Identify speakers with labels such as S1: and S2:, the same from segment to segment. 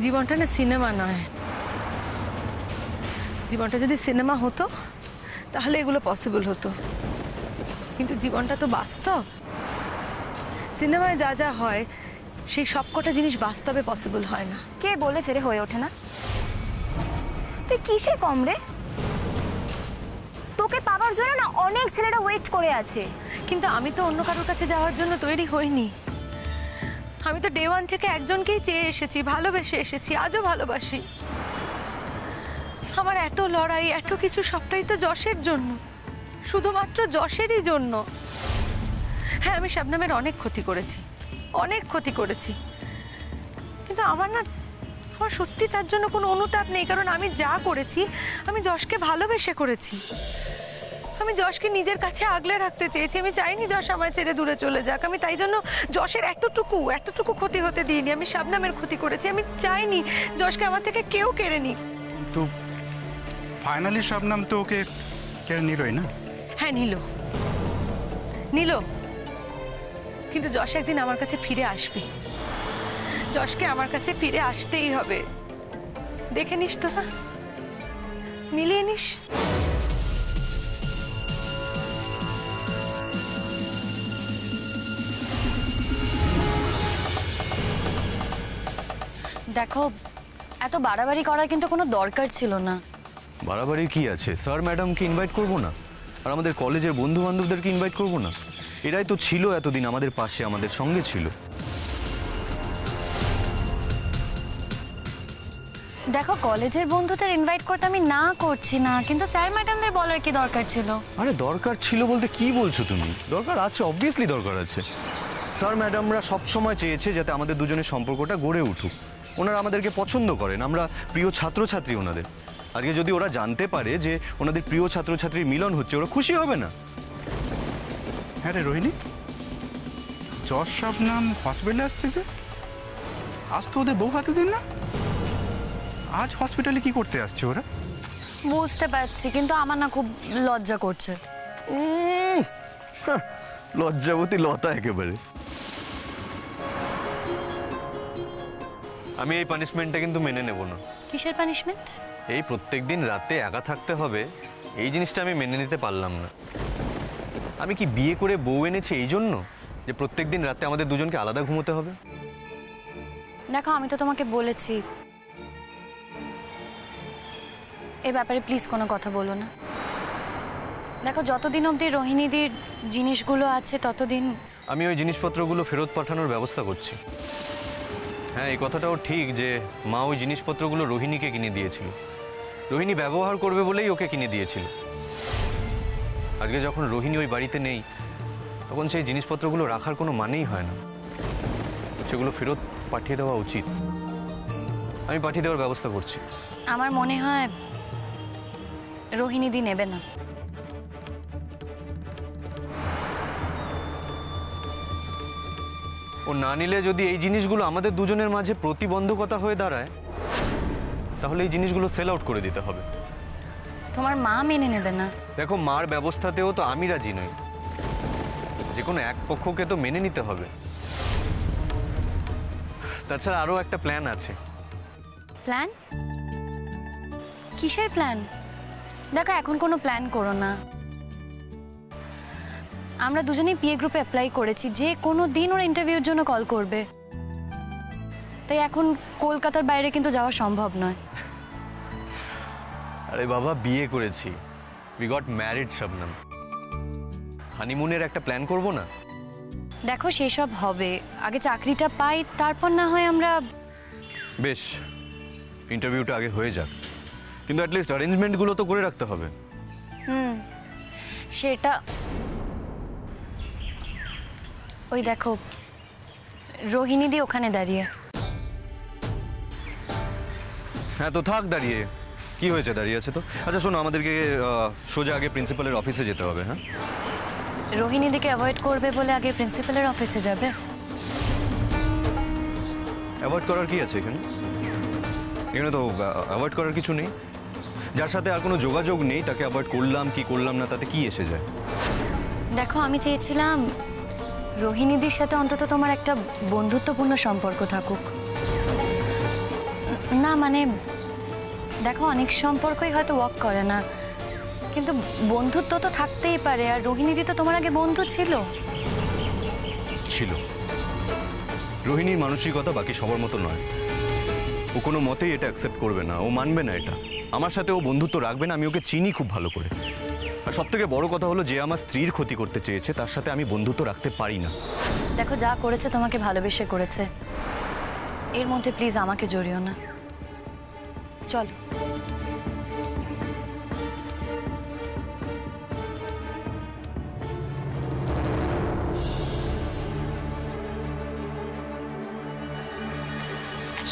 S1: জীবনটা না সিনেমা নয়। জীবনটা যদি সিনেমা হতো তাহলে এগুলো পসিবল হতো, কিন্তু জীবনটা তো বাস্তব। সিনেমায় যা যা হয় সেই সবকটা জিনিস বাস্তবে পসিবল হয় না।
S2: কে বলেছে রে হয়ে ওঠে না? তুই কিসে কম রে? তোকে পাওয়ার জন্য না অনেক ছেলেরা ওয়েট করে আছে।
S1: কিন্তু আমি তো অন্য কারোর কাছে যাওয়ার জন্য তৈরি হইনি। আমি তো ডে ওয়ান থেকে একজনকেই চেয়ে এসেছি, ভালোবেসে এসেছি, আজও ভালোবাসি। আমার এত লড়াই, এত কিছু সবটাই তো যশের জন্য, শুধুমাত্র যশেরই জন্য। হ্যাঁ, আমি শবনমের অনেক ক্ষতি করেছি, অনেক ক্ষতি করেছি, কিন্তু আমার সত্যি তার জন্য কোনো অনুতাপ নেই। কারণ আমি যা করেছি আমি যশকে ভালোবেসে করেছি। আমি যশকে নিজের কাছে আগলে রাখতে চেয়েছি। আমি চাইনি যশ আমায় ছেড়ে দূরে চলে যাক। আমি তাই জন্য যশের এতটুকু ক্ষতি হতে দিইনি। আমি শবনমের ক্ষতি করেছি। আমি চাইনি যশকে আমার থেকে কেউ কেড়ে নিক।
S3: কিন্তু ফাইনালি শবনম তো ওকে কেড়ে নিলই না?
S1: হ্যাঁ, নিল। কিন্তু যশ একদিন আমার কাছে ফিরে আসবে। যশকে আমার কাছে ফিরে আসতেই হবে। দেখে নিস তোরা, মিলিয়ে নিস।
S2: দেখো, এত বাড়াবাড়ি করার কিন্তু কোনো দরকার ছিল না।
S4: বাড়াবাড়ি কি আছে? স্যার ম্যাডামকে ইনভাইট করব না? আর আমাদের কলেজের বন্ধু বান্ধবদেরকে ইনভাইট করব না? এরাই তো ছিল এতদিন আমাদের পাশে, আমাদের সঙ্গে ছিল।
S2: দেখো, কলেজের বন্ধুদের ইনভাইট করতে আমি না করছি না, কিন্তু স্যার ম্যাডামদের বলার কি দরকার ছিল?
S4: আরে দরকার ছিল বলতে কি বলছো তুমি? দরকার আছে, অবভিয়াসলি দরকার আছে। স্যার ম্যাডামরা সবসময় চেয়েছে যাতে আমাদের দুজনের সম্পর্কটা গড়ে উঠুক। ওনারা আমাদেরকে পছন্দ করেন, আমরা প্রিয় ছাত্রছাত্রী ওনাদের। আজকে যদি ওরা জানতে পারে যে ওনাদের প্রিয় ছাত্রছাত্রীর মিলন হচ্ছে, ওরা খুশি হবে না?
S3: হ্যাঁ রে রোহিণী, যশ শবনম হসপিটালে আসছে যে, আজ তো ওদের বউ হাতে দিন না। আজ হসপিটালে কি করতে আসছে ওরা?
S2: বুঝতে পারছি, কিন্তু আমার না খুব লজ্জা করছে।
S4: লজ্জাবতী লতা একেবারে। আমি এই পানিশমেন্টটা কিন্তু মেনে নেব না।
S2: কিসের পানিশমেন্ট?
S4: এই প্রত্যেকদিন রাতে একা থাকতে হবে, এই জিনিসটা আমি মেনে নিতে পারলাম না। আমি কি বিয়ে করে বউ এনেছি এই জন্য যে প্রত্যেকদিন রাতে আমাদের দুজনকে আলাদা ঘুমোতে হবে?
S2: দেখো, আমি তো তোমাকে বলেছি এই ব্যাপারে প্লিজ কোনো কথা বলো না। দেখো, যতদিন অবধি রোহিণীদির জিনিসগুলো আছে ততদিন
S4: আমি ওই জিনিসপত্রগুলো ফেরত পাঠানোর ব্যবস্থা করছি। হ্যাঁ, এই কথাটাও ঠিক যে মা ওই জিনিসপত্রগুলো রোহিণীকে কিনে দিয়েছিল। রোহিণী ব্যবহার করবে বলেই ওকে কিনে দিয়েছিল। আজকে যখন রোহিণী ওই বাড়িতে নেই, তখন সেই জিনিসপত্রগুলো রাখার কোনো মানেই হয় না। সেগুলো ফেরত পাঠিয়ে দেওয়া উচিত। আমি পাঠিয়ে দেওয়ার ব্যবস্থা করছি।
S2: আমার মনে হয় রোহিণীদি নেবে না।
S4: ও না নিলে যদি এই জিনিসগুলো আমাদের দুজনের মাঝে প্রতিবন্ধকতা হয়ে দাঁড়ায়, তাহলে এই জিনিসগুলো সেল আউট করে দিতে হবে।
S2: তোমার মা মেনে নেবে না।
S4: দেখো, মার ব্যবস্থাতেও তো আমি রাজি নই। যে কোনো এক পক্ষকে তো মেনে নিতে হবে। তাছাড়া আরও একটা প্ল্যান আছে।
S2: প্ল্যান? কিসের প্ল্যান? দেখো, এখন কোনো প্ল্যান করো না। আমরা দুজনেই পিএ গ্রুপে অ্যাপ্লাই করেছি, যে কোনো দিন ওরা ইন্টারভিউর জন্য কল করবে। তাই এখন কলকাতার বাইরে কিন্তু যাওয়া সম্ভব নয়।
S4: আরে বাবা, বিয়ে করেছি, উই গট ম্যারিড শবনম। হানিমুনের একটা প্ল্যান করব না?
S2: দেখো, সেসব হবে, আগে চাকরিটা পাই, তারপর না হয় আমরা।
S4: বেশ, ইন্টারভিউটা আগে হয়ে যাক, কিন্তু অ্যাটলিস্ট অ্যারেঞ্জমেন্টগুলো তো করে রাখতে হবে।
S2: সেটা ওই দেখো, রোহিণীদি ওখানে দাঁড়িয়ে।
S4: হ্যাঁ, তো থাক দাঁড়িয়ে, কি হয়েছে, দাঁড়িয়ে আছে তো। আচ্ছা শোনো, আমাদেরকে সোজা আগে প্রিন্সিপালের অফিসে যেতে হবে। হ্যাঁ,
S2: রোহিণীদিকে অ্যাভয়েড করবে বলে আগে প্রিন্সিপালের অফিসে যাবে?
S4: অ্যাভয়েড করার কি আছে এখানে? এখানে তো অ্যাভয়েড করার কিছু নেই। যার সাথে আর কোনো যোগাযোগ নেই তাকে অ্যাভয়েড করলাম কি করলাম না তাতে কি এসে যায়?
S2: দেখো, আমি চেয়েছিলাম রোহিণীদির সাথে অন্তত তোমার একটা বন্ধুত্বপূর্ণ সম্পর্ক থাকুক। না মানে দেখো, অনেক সম্পর্কই হয়তো ওয়ার্ক করে না, কিন্তু বন্ধুত্ব তো থাকতেই পারে। আর রোহিণীদি তো তোমার আগে বন্ধু ছিল।
S4: ছিল। রোহিণীর মানসিকতা বাকি সবার মতো নয়। ও কোনো মতেই এটা অ্যাকসেপ্ট করবে না, ও মানবে না এটা। আমার সাথে ও বন্ধুত্ব রাখবে না, আমি ওকে চিনি খুব ভালো করে। আর সব থেকে বড় কথা হলো, যে আমার স্ত্রীর ক্ষতি করতে চেয়েছে তার সাথে আমি বন্ধুত্ব রাখতে পারি না।
S2: দেখো, যা করেছে তোমাকে ভালোবেসে করেছে, এর মধ্যে প্লিজ আমাকে জড়িও না। চলো।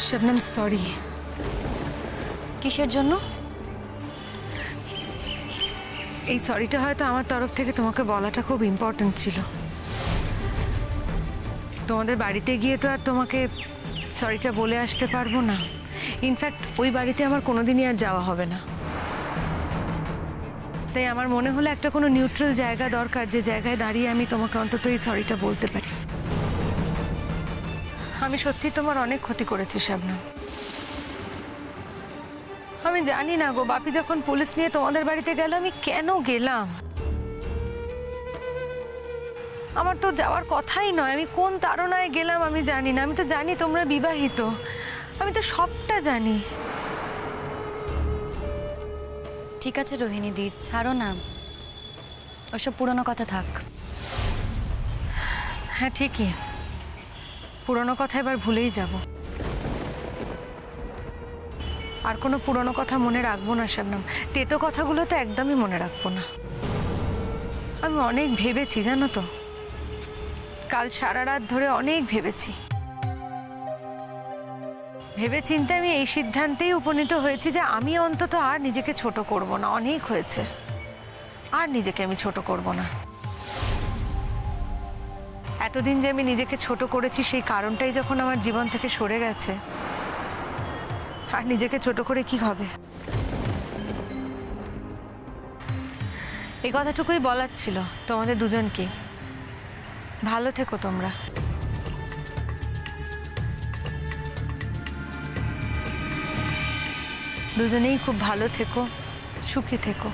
S1: শবনম, সরি।
S2: কিসের জন্য?
S1: এই সরিটা হয়তো আমার তরফ থেকে তোমাকে বলাটা খুব ইম্পর্ট্যান্ট ছিল। তোমাদের বাড়িতে গিয়ে তো আর তোমাকে সরিটা বলে আসতে পারবো না। ইনফ্যাক্ট ওই বাড়িতে আমার কোনোদিনই আর যাওয়া হবে না। তাই আমার মনে হলো একটা কোনো নিউট্রাল জায়গা দরকার, যে জায়গায় দাঁড়িয়ে আমি তোমাকে অন্তত এই সরিটা বলতে পারি। আমি সত্যি তোমার অনেক ক্ষতি করেছি শবনম। আমি জানি না গো, বাপি যখন পুলিশ নিয়ে তোমাদের বাড়িতে গেল, আমি কেন গেলাম? আমার তো যাওয়ার কথাই নয়। আমি কোন তাড়নায় গেলাম আমি জানি না। আমি তো জানি তোমরা বিবাহিত, আমি তো সবটা জানি।
S2: ঠিক আছে রোহিণীদি, ছাড়ো না, ওসব পুরনো কথা থাক।
S1: হ্যাঁ ঠিকই, পুরনো কথা এবার ভুলেই যাব। আর কোনো পুরনো কথা মনে রাখবো না শবনম। তেতো কথাগুলো তো একদমই মনে রাখবো না। আমি অনেক ভেবেছি জানো তো, কাল সারা রাত ধরে অনেক ভেবেছি। ভেবে চিন্তে আমি এই সিদ্ধান্তেই উপনীত হয়েছি যে আমি অন্তত আর নিজেকে ছোট করব না। অনেক হয়েছে, আর নিজেকে আমি ছোট করব না। এতদিন যে আমি নিজেকে ছোট করেছি, সেই কারণটাই যখন আমার জীবন থেকে সরে গেছে, আর নিজেকে ছোট করে কি হবে? এই কথাটুকুই বলার ছিল তোমাদের দুজনকে। ভালো থেকো তোমরা। দুজনেই খুব ভালো থেকো, সুখী থেকো।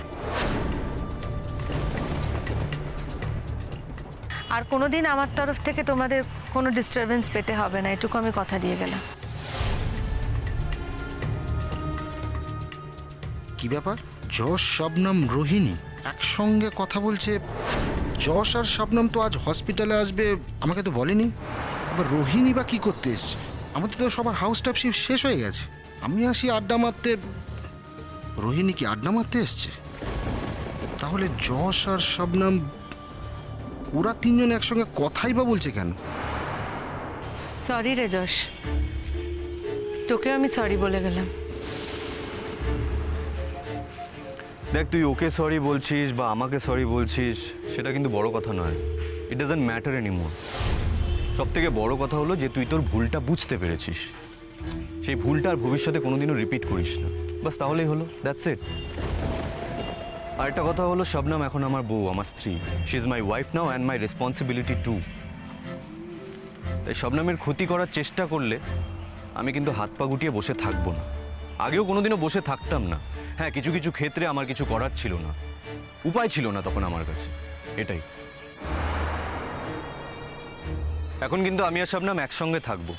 S1: আর কোনোদিন আমার তরফ থেকে তোমাদের কোনো ডিস্টারবেন্স পেতে হবে না, এটুকু আমি কথা দিয়ে গেলাম।
S5: কি ব্যাপার? যশ, শবনম, রোহিণী একসঙ্গে কথা বলছে। যশ আর শবনম তো আজ হসপিটালে আসবে, আমাকে তো বলেনি। আবার রোহিণী বা কি করতে এসছে? আমাদের তো সবার হাউস স্টাফ শিফট শেষ হয়ে গেছে। আমি আসি আড্ডা মারতে, রোহিণী কি আড্ডা মারতে এসছে? তাহলে যশ আর শবনম, ওরা তিনজন একসঙ্গে কথাই বা বলছে কেন?
S1: সরি রে যশ, তোকেও আমি সরি বলে গেলাম।
S4: দেখ, তুই ওকে সরি বলছিস বা আমাকে সরি বলছিস, সেটা কিন্তু বড় কথা নয়। It doesn't matter anymore. সব থেকে বড় কথা হলো যে তুই তোর ভুলটা বুঝতে পেরেছিস। সেই ভুলটা আর ভবিষ্যতে কোনোদিনও রিপিট করিস না, বাস তাহলেই হলো। That's it. আর একটা কথা হলো, শবনম এখন আমার বউ, আমার স্ত্রী। She is my wife now and my responsibility to. তাই শবনমের ক্ষতি করার চেষ্টা করলে আমি কিন্তু হাত পা গুটিয়ে বসে থাকবো না। আগেও কোনোদিনও বসে থাকতাম না। হ্যাঁ, কিছু কিছু ক্ষেত্রে আমার কিছু করার ছিল না, উপায় ছিল না তখন আমার কাছে, এটাই। এখন কিন্তু আমি আর শবনম একসঙ্গে থাকবো।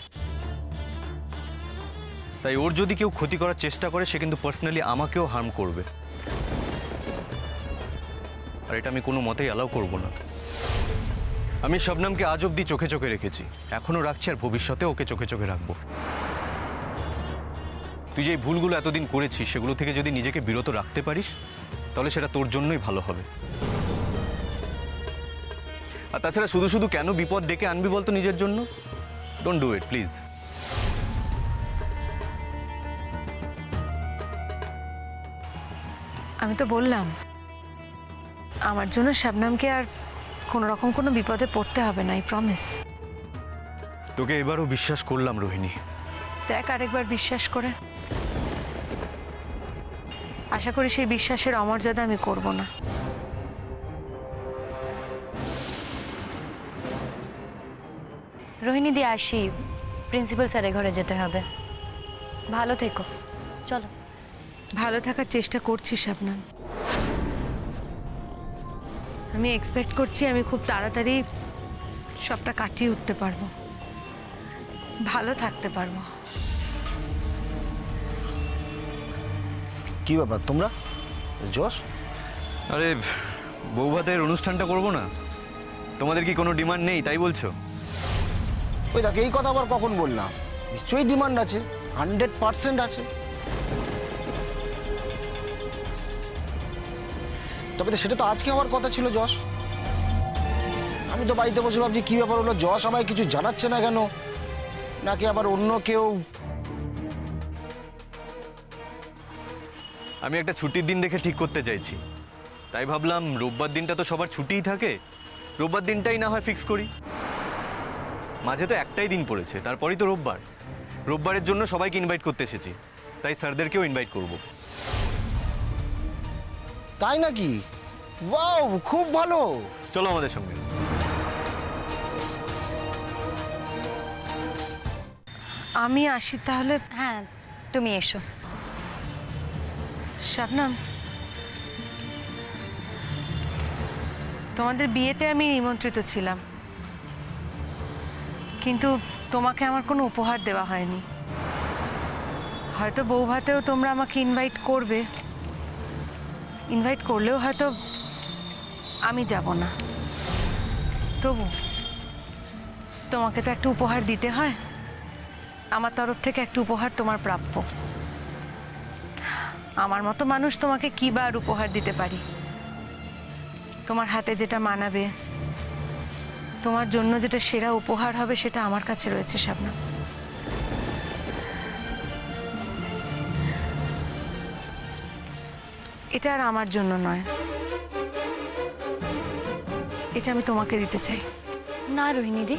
S4: তাই ওর যদি কেউ ক্ষতি করার চেষ্টা করে, সে কিন্তু পার্সোনালি আমাকেও হার্ম করবে, আর এটা আমি কোনো মতেই অ্যালাউ করব না। আমি শবনমকে আজ অব্দি চোখে চোখে রেখেছি, এখনো রাখছি, আর ভবিষ্যতে ওকে চোখে চোখে রাখবো। তুই যে ভুলগুলো এতদিন করেছিস, সেগুলো থেকে যদি নিজেকে বিরত রাখতে পারিস, তাহলে সেটা তোর জন্যই ভালো হবে। আর তাছাড়া শুধু শুধু কেন বিপদ ডেকে আনবি বলতো নিজের জন্য? Don't do it please.
S1: আমি তো বললাম, আমার জন্য শবনমকে আর কোনো রকম কোনো বিপদে পড়তে হবে না, আই প্রমিস।
S4: তোকে এবারও বিশ্বাস করলাম রোহিণী।
S1: দেখ আরেকবার বিশ্বাস করে। আশা করি সেই বিশ্বাসের অমর্যাদা আমি করব না।
S2: রোহিণীদি, আসি, প্রিন্সিপাল স্যারের ঘরে যেতে হবে। ভালো থেকো, চলো।
S1: ভালো থাকার চেষ্টা করছি শাবনাম। আমি এক্সপেক্ট করছি আমি খুব তাড়াতাড়ি সবটা কাটিয়ে উঠতে পারবো, ভালো থাকতে পারবো।
S6: কি ব্যাপার তোমরা? যশ,
S4: আরে বৌভাতের অনুষ্ঠানটা করব না? তোমাদের কি কোনো ডিমান্ড নেই তাই বলছো?
S6: ওই দেখ, এই কথা আবার কখন বললাম? নিশ্চয়ই ডিমান্ড আছে, 100% আছে। তবে তো সেটা তো আজকে হওয়ার কথা ছিল যশ। আমি তো বাড়িতে বসে ভাবছি কি ব্যাপার হলো, যশ আমায় কিছু জানাচ্ছে না কেন, নাকি আবার অন্য কেউ।
S4: আমি একটা ছুটির দিন দেখে ঠিক করতে চাইছি, তাই ভাবলাম রোববার দিনটা তো সবার ছুটিই থাকে, রোববার দিনটাই না হয় ফিক্স করি। মাঝে তো একটাই দিন পড়েছে, তারপরই তো রোববার। রোববারের জন্য সবাইকে ইনভাইট করতে এসেছি, তাই স্যারদেরকেও ইনভাইট করব।
S6: তাই নাকি? ওয়াও, খুব ভালো।
S4: চলো আমাদের সঙ্গে।
S1: আমি আসি তাহলে।
S2: হ্যাঁ, তুমি এসো।
S1: শাবনাম, তোমাদের বিয়েতে আমি নিমন্ত্রিত ছিলাম, কিন্তু তোমাকে আমার কোনো উপহার দেওয়া হয়নি। হয়তো বৌভাতেও তোমরা আমাকে ইনভাইট করবে, ইনভাইট করলেও হয়তো আমি যাব না। তবু তোমাকে তো একটা উপহার দিতে হয়, আমার তরফ থেকে একটা উপহার তোমার প্রাপ্য। আমার মতো মানুষ তোমাকে কি বা আর উপহার দিতে পারি? তোমার হাতে যেটা মানাবে, তোমার জন্য যেটা সেরা উপহার হবে, সেটা আমার কাছে রয়েছে শাবনাম। এটা আর আমার জন্য নয়, এটা আমি তোমাকে দিতে চাই।
S2: না রোহিণীদি,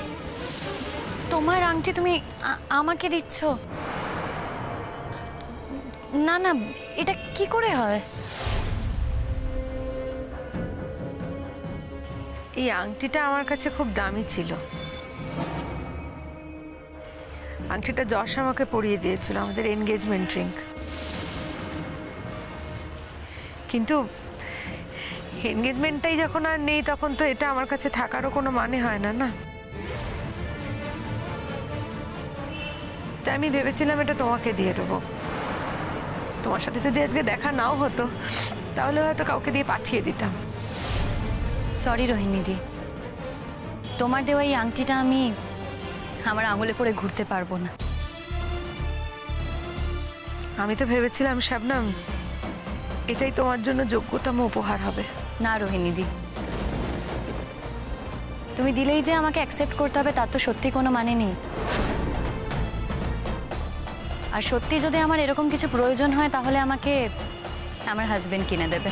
S2: তোমার আংটি তুমি আমাকে দিচ্ছ? না না, এটা কি করে হয়?
S1: এই আংটিটা আমার কাছে খুব দামি ছিল। আংটিটা যশ আমাকে পরিয়ে দিয়েছিল, আমাদের এনগেজমেন্ট রিং। কিন্তু এনগেজমেন্টটাই যখন আর নেই, তখন তো এটা আমার কাছে থাকারও কোনো মানে হয় না, না? তাই আমি ভেবেছিলাম এটা তোমাকে দিয়ে দেবো। তোমার সাথে যদি আজকে দেখা নাও হতো, তাহলে হয়তো কাউকে দিয়ে পাঠিয়ে দিতাম।
S2: সরি রোহিণীদি, তোমার দেওয়া এই আংটিটা আমি আমার আঙুলে পরে ঘুরতে পারবো না।
S1: আমি তো ভেবেছিলাম শাবনাম, এটাই তোমার জন্য যোগ্যতম উপহার হবে।
S2: না রোহিণীদি, তুমি দিলেই যে আমাকে অ্যাকসেপ্ট করতে হবে তার তো সত্যি কোনো মানে নেই। আর সত্যি যদি আমার এরকম কিছু প্রয়োজন হয়, তাহলে আমাকে আমার হাজবেন্ড কিনে দেবে।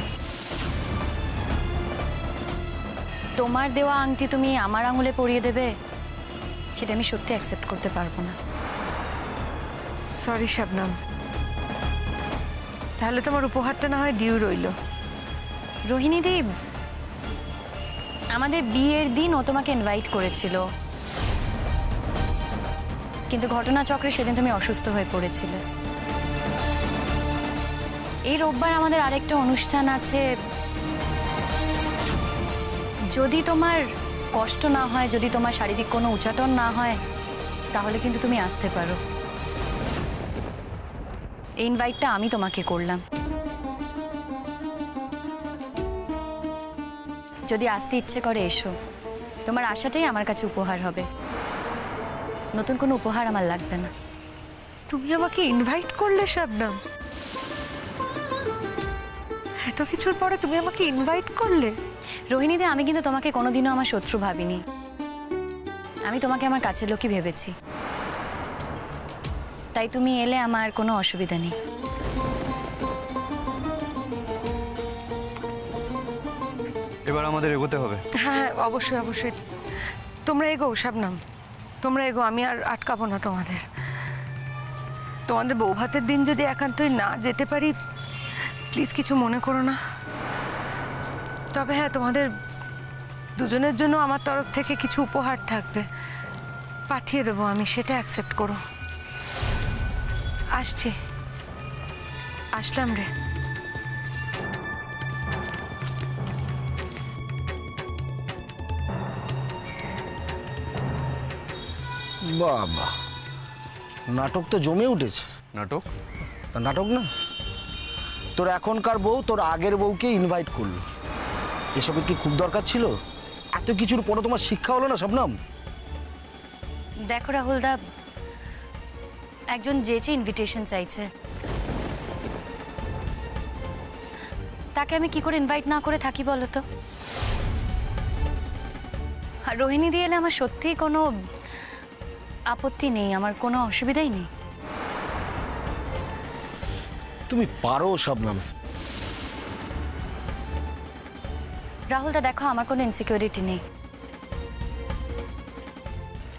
S2: তোমার দেওয়া আংটি তুমি আমার আঙুলে পরিয়ে দেবে, সেটা আমি সত্যি অ্যাকসেপ্ট করতে পারবো না।
S1: সরি শাবনাম, তাহলে তোমার উপহারটা না হয় ডিউ রইল।
S2: রোহিণীদি, আমাদের বিয়ের দিন ও তোমাকে ইনভাইট করেছিল, কিন্তু ঘটনাচক্রে সেদিন তুমি অসুস্থ হয়ে পড়েছিলে। এই রোববার আমাদের আরেকটা অনুষ্ঠান আছে। যদি তোমার কষ্ট না হয়, যদি তোমার শারীরিক কোনো উচাটন না হয়, তাহলে কিন্তু তুমি আসতে পারো। এই ইনভাইটটা আমি তোমাকে করলাম। যদি আসতে ইচ্ছে করে এসো, তোমার আশাটাই আমার কাছে উপহার হবে। নতুন কোনো উপহার আমার লাগবে না।
S1: তুমি আমাকে ইনভাইট করলে শাবনাম, এত কিছুর পরে তুমি আমাকে ইনভাইট করলে?
S2: রোহিণীদি, আমি কিন্তু তোমাকে কোনোদিনও আমার শত্রু ভাবিনি। আমি তোমাকে আমার কাছের লোকই ভেবেছি। তাই তুমি এলে আমার কোনো অসুবিধা নেই।
S4: এবার আমাদের এগোতে হবে।
S1: হ্যাঁ, অবশ্যই অবশ্যই। তোমরা এগো শাবনাম, তোমরা এগো, আমি আর আটকাবো না তোমাদের। তোমাদের বৌভাতের দিন যদি একান্তই না যেতে পারি, প্লিজ কিছু মনে করো না। তবে হ্যাঁ, তোমাদের দুজনের জন্য আমার তরফ থেকে কিছু উপহার থাকবে, পাঠিয়ে দেবো আমি, সেটা অ্যাকসেপ্ট করো। আসছি, আসলাম রে।
S6: বাবা, নাটক তো জমে উঠেছে।
S4: নাটক?
S6: তা নাটক না, তোর এখনকার বউ তোর আগের বউকে ইনভাইট করলো, এসবের কি খুব দরকার ছিল? এত কিছুর পরে তোমার শিক্ষা হলো না শবনম?
S2: দেখো রাহুলদা, একজন যেচে ইনভিটেশন চাইছে, তাকে আমি কি করে ইনভাইট না করে থাকি বলো তো? আর রোহিণী দিয়ে এলে আমার সত্যিই কোনো আপত্তি নেই, আমার কোনো অসুবিধাই নেই।
S6: তুমি পারো শবনম।
S2: রাহুলদা দেখো, আমার কোনো ইনসিকিউরিটি নেই।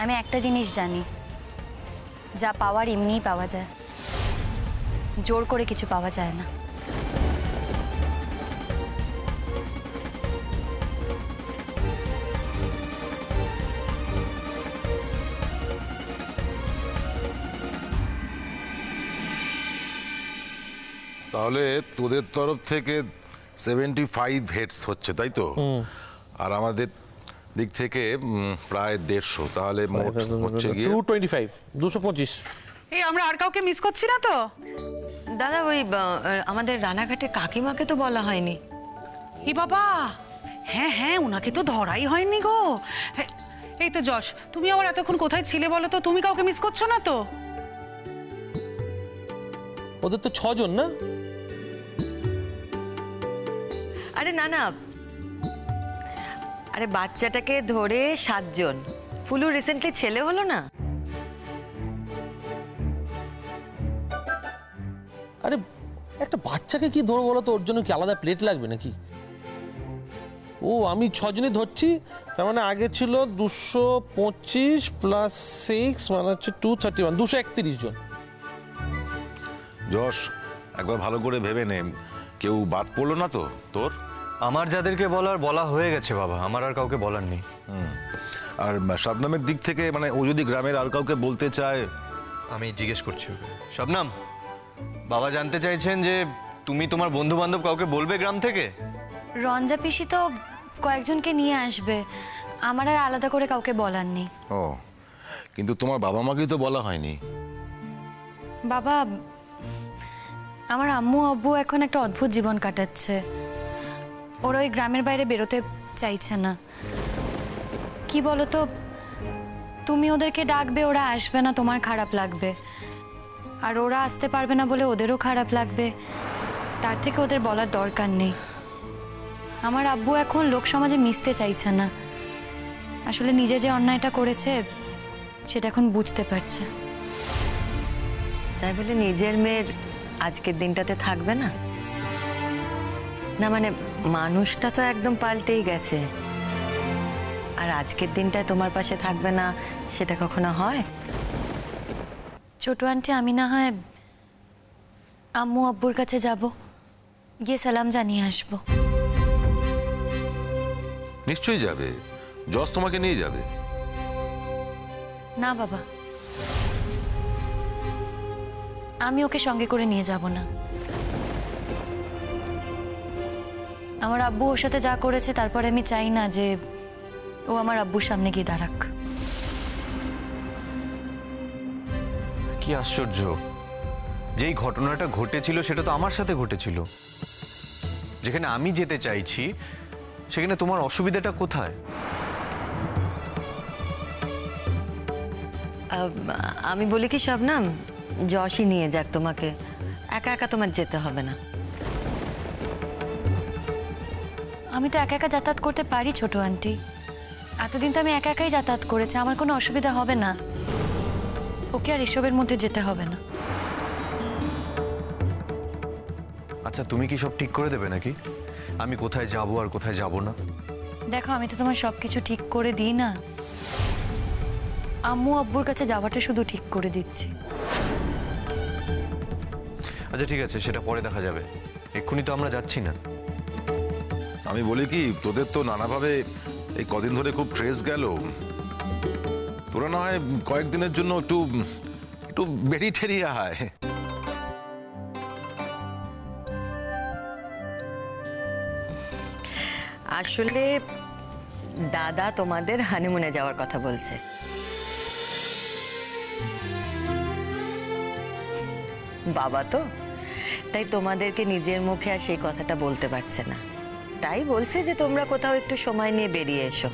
S2: আমি একটা জিনিস জানি, যা পাওয়ার এমনিই পাওয়া যায়, জোর করে কিছু পাওয়া যায় না।
S7: তাহলে তোদের তরফ থেকে 75 হেডস হচ্ছে, তাই তো? আর আমাদের দিক থেকে প্রায় 150, তাহলে মোট হচ্ছে গিয়ে
S8: 225, 225।
S9: এই আমরা আর কাউকে মিস করছি না তো?
S1: দাদা, ওই আমাদের রানাঘাটে কাকিমাকে তো বলা হয়নি।
S9: ই বাবা, হ্যাঁ হ্যাঁ, ওনাকে তো ধরাই হয়নি গো। হ্যাঁ, এই তো যশ, তুমি আবার এতক্ষণ কোথায় ছিলে বলো তো? তুমি কাউকে মিস করছো না তো?
S8: ওদের তো 6 জন না?
S10: আরে না না, আরে বাচ্চাটাকে ধরে 7 জন। ফুলু রিসেন্টলি ছেলে হলো না?
S8: আরে একটা বাচ্চাকে কি ধরো বলো তো? ওর জন্য কি আলাদা প্লেট লাগবে নাকি? ও আমি 6 জনই ধরছি, তার মানে আগে ছিল 225 প্লাস 6 মানে হচ্ছে 231, 231 জন।
S7: যশ, একবার ভালো করে ভেবে নে, কেউ বাদ পড়লো না তো তোর?
S4: আমার যাদেরকে বলার বলা হয়ে গেছে বাবা, আমার আর কাউকে বলার নেই।
S7: আর শবনমের দিক থেকে মানে ও যদি গ্রামের আর কাউকে বলতে চায়?
S4: আমি জিজ্ঞেস করছি ওকে। শবনম, বাবা জানতে চাইছেন যে তুমি তোমার বন্ধু বান্ধব কাউকে বলবে গ্রাম থেকে?
S2: রঞ্জা পিসি তো কয়েকজনকে নিয়ে আসবে, আমার আর আলাদা করে কাউকে বলার নেই।
S7: ও, কিন্তু তোমার বাবা মাকেই তো বলা হয়নি।
S2: বাবা, আমার আম্মু আব্বু এখন একটা অদ্ভুত জীবন কাটাচ্ছে, ওরা ওই গ্রামের বাইরে বেরোতে চাইছে না। কি বলো তো, তুমি ওদেরকে ডাকবে, ওরা আসবে না, তোমার খারাপ লাগবে, আর ওরা আসতে পারবে না বলে ওদেরও খারাপ লাগবে। তার থেকে ওদের বলার দরকার নেই। আমার আব্বু এখন লোক সমাজে মিশতে চাইছে না, আসলে নিজে যে অন্যায়টা করেছে সেটা এখন বুঝতে পারছে।
S10: তাই বলে নিজের মেয়ের আজকের দিনটাতে থাকবে না? না মানে মানুষটা তো একদম পাল্টেই গেছে, আর আজকের দিনটায় তোমার পাশে থাকবে না সেটা কখনো হয়?
S2: ছোট আন্টি, আমি না হয় আম্মু আব্বুর কাছে যাব, গিয়ে সালাম জানিয়ে আসবো।
S7: নিশ্চয়ই যাবে, যশ তোমাকে নিয়ে যাবে।
S2: না বাবা, আমি ওকে সঙ্গে করে নিয়ে যাব না। আমার আব্বু ওর সাথে যা করেছে, তারপরে আমি চাই না যে ও আমার আব্বুর সামনে গিয়ে দাঁড়াক।
S4: কি আশ্চর্য, যেই ঘটনাটা ঘটেছিল সেটা তো আমার সাথে ঘটেছিল। যেখানে আমি যেতে চাইছি সেখানে তোমার অসুবিধাটা কোথায়?
S10: আমি বলি কি শবনম, যশই নিয়ে যাক তোমাকে, একা একা তোমার যেতে হবে না।
S2: আমি তো একা একা যাতায়াত করতে পারি ছোট আন্টি, এতদিন তো আমি একা একাই যাতায়াত করেছি, আমার কোনো অসুবিধা হবে না। ওকে আর এসবের মধ্যে যেতে হবে না।
S4: আচ্ছা, তুমি কি সব ঠিক করে দেবে নাকি? আমি কোথায় যাব আর কোথায় যাব না?
S2: দেখো, আমি তো তোমার সব কিছু ঠিক করে দিই না, আম্মু আব্বুর কাছে যাওয়াটা শুধু ঠিক করে দিচ্ছি।
S4: আচ্ছা ঠিক আছে, সেটা পরে দেখা যাবে, এক্ষুনি তো আমরা যাচ্ছি না।
S7: আমি বলি কি, তোদের তো নানাভাবে এই কদিন ধরে খুব ট্রেস গেল, তোরা না হয় কয়েকদিনের জন্য একটু একটু বেরিয়ে ঠেরিয়ে আয়।
S10: আসলে দাদা তোমাদের হানিমুনে যাওয়ার কথা বলছে। বাবা তো, তাই তোমাদেরকে নিজের মুখে আর সেই কথাটা বলতে পারছে না, তাই বলছে যে তোমরা কোথাও একটু সময় নিয়ে বেরিয়ে এসো।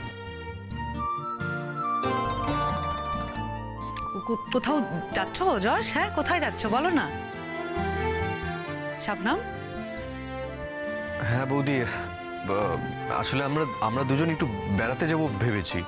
S9: কোথাও যাচ্ছ যশ? হ্যাঁ, কোথায় যাচ্ছ বলো না। শাবনাম,
S4: হ্যাঁ বৌদি, আসলে আমরা দুজন একটু বেড়াতে যাব ভেবেছি।